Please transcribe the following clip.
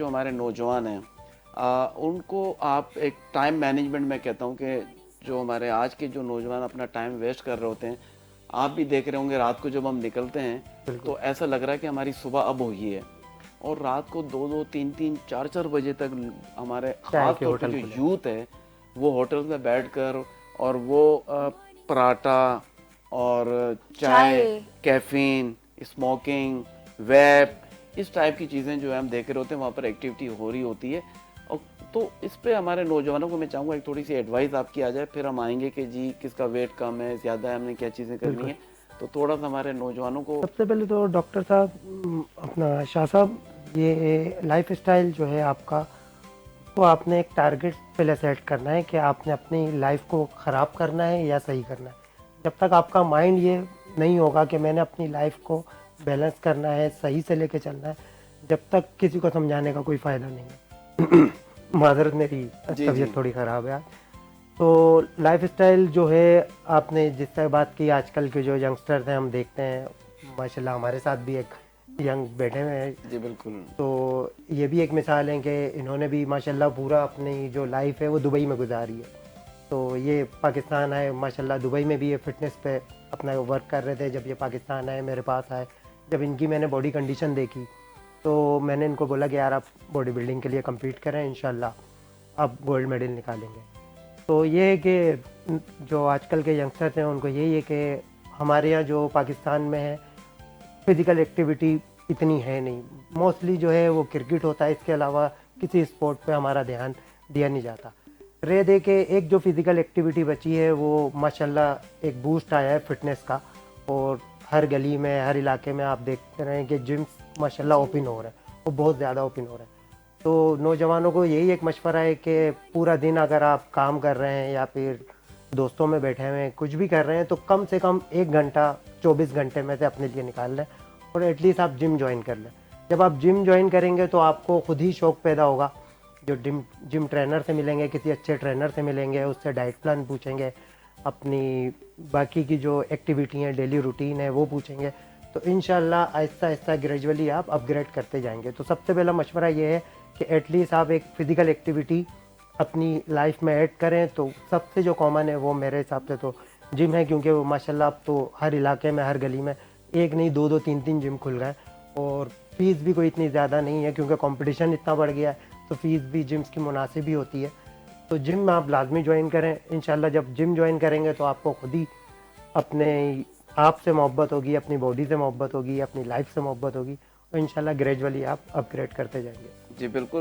जो हमारे नौजवान हैं उनको आप एक टाइम मैनेजमेंट में कहता हूँ कि जो हमारे आज के जो नौजवान अपना टाइम वेस्ट कर रहे होते हैं, आप भी देख रहे होंगे रात को जब हम निकलते हैं बिल्कुल। तो ऐसा लग रहा है कि हमारी सुबह अब हुई है और रात को 2-2, 3-3, 4-4 बजे तक हमारे चाय ख़ास के तौर पे होटल जो खुले। यूथ है वो होटल्स में बैठकर और वो पराठा और चाय, चाय। कैफ़ीन, स्मोकिंग, वैप, इस टाइप की चीज़ें जो है हम देख रहे होते हैं, वहाँ पर एक्टिविटी हो रही होती है। और तो इस पे हमारे नौजवानों को मैं चाहूँगा एक थोड़ी सी एडवाइस आपकी आ जाए, फिर हम आएंगे कि जी किसका वेट कम है, ज़्यादा है, हमने क्या चीज़ें करनी बिल्कुल। है। तो थोड़ा सा हमारे नौजवानों को। सबसे पहले तो डॉक्टर साहब अपना शाह साहब, ये लाइफ़स्टाइल जो है आपका, तो आपने एक टारगेट पहले सेट करना है कि आपने अपनी लाइफ़ को ख़राब करना है या सही करना है। जब तक आपका माइंड ये नहीं होगा कि मैंने अपनी लाइफ़ को बैलेंस करना है, सही से लेके चलना है, जब तक किसी को समझाने का कोई फ़ायदा नहीं है। माज़रत, मेरी जी जी। तबीयत थोड़ी ख़राब है आज। तो लाइफ़स्टाइल जो है, आपने जिस तरह बात की, आजकल के जो यंगस्टर्स हैं हम देखते हैं, माशाल्लाह हमारे साथ भी एक यंग बैठे हुए हैं। जी बिल्कुल। तो ये भी एक मिसाल है कि इन्होंने भी माशाल्लाह पूरा अपनी जो लाइफ है वो दुबई में गुजारी है। तो ये पाकिस्तान आए, माशाल्लाह दुबई में भी ये फ़िटनेस पे अपना वर्क कर रहे थे। जब ये पाकिस्तान आए, मेरे पास आए, जब इनकी मैंने बॉडी कंडीशन देखी, तो मैंने इनको बोला कि यार आप बॉडी बिल्डिंग के लिए कम्पीट करें, इंशाल्लाह आप गोल्ड मेडल निकालेंगे। तो ये है कि जो आजकल के यंगस्टर्स हैं उनको यही है कि हमारे यहाँ जो पाकिस्तान में है, फिज़िकल एक्टिविटी इतनी है नहीं। मोस्टली जो है वो क्रिकेट होता है, इसके अलावा किसी स्पोर्ट पे हमारा ध्यान दिया नहीं जाता। रह दे के एक जो फिज़िकल एक्टिविटी बची है वो माशाल्लाह एक बूस्ट आया है फ़िटनेस का, और हर गली में, हर इलाके में आप देखते रहे हैं कि जिम्स माशाल्लाह जी ओपन हो रहे हैं, वो बहुत ज़्यादा ओपन हो रहे हैं। तो नौजवानों को यही एक मशवरा है कि पूरा दिन अगर आप काम कर रहे हैं या फिर दोस्तों में बैठे हुए हैं, कुछ भी कर रहे हैं, तो कम से कम 1 घंटा 24 घंटे में से अपने लिए निकाल लें और एटलीस्ट आप जिम जॉइन कर लें। जब आप जिम जॉइन करेंगे तो आपको खुद ही शौक पैदा होगा। जो जिम जिम ट्रेनर से मिलेंगे, किसी अच्छे ट्रेनर से मिलेंगे, उससे डाइट प्लान पूछेंगे, अपनी बाकी की जो एक्टिविटी हैं, डेली रूटीन है, वो पूछेंगे। तो इंशाल्लाह आहिस्ता-आहिस्ता ग्रेजुअली आप अपग्रेड करते जाएँगे। तो सबसे पहला मशवरा ये है कि एटलीस्ट आप एक फ़िज़िकल एक्टिविटी अपनी लाइफ में ऐड करें। तो सबसे जो कॉमन है वो मेरे हिसाब से तो जिम है, क्योंकि वो माशाल्लाह अब तो हर इलाके में, हर गली में एक नहीं, 2-2 3-3 जिम खुल गए हैं। और फ़ीस भी कोई इतनी ज़्यादा नहीं है, क्योंकि कंपटीशन इतना बढ़ गया है, तो फ़ीस भी जिम्स की मुनासिब ही होती है। तो जिम आप लाज़मी जॉइन करें। इंशाल्लाह जब जिम जॉइन करेंगे तो आपको खुद ही अपने आप से मोहब्बत होगी, अपनी बॉडी से मोहब्बत होगी, अपनी लाइफ से मोहब्बत होगी, और इंशाल्लाह ग्रेजुअली आप अपग्रेड करते जाएँगे। जी बिल्कुल।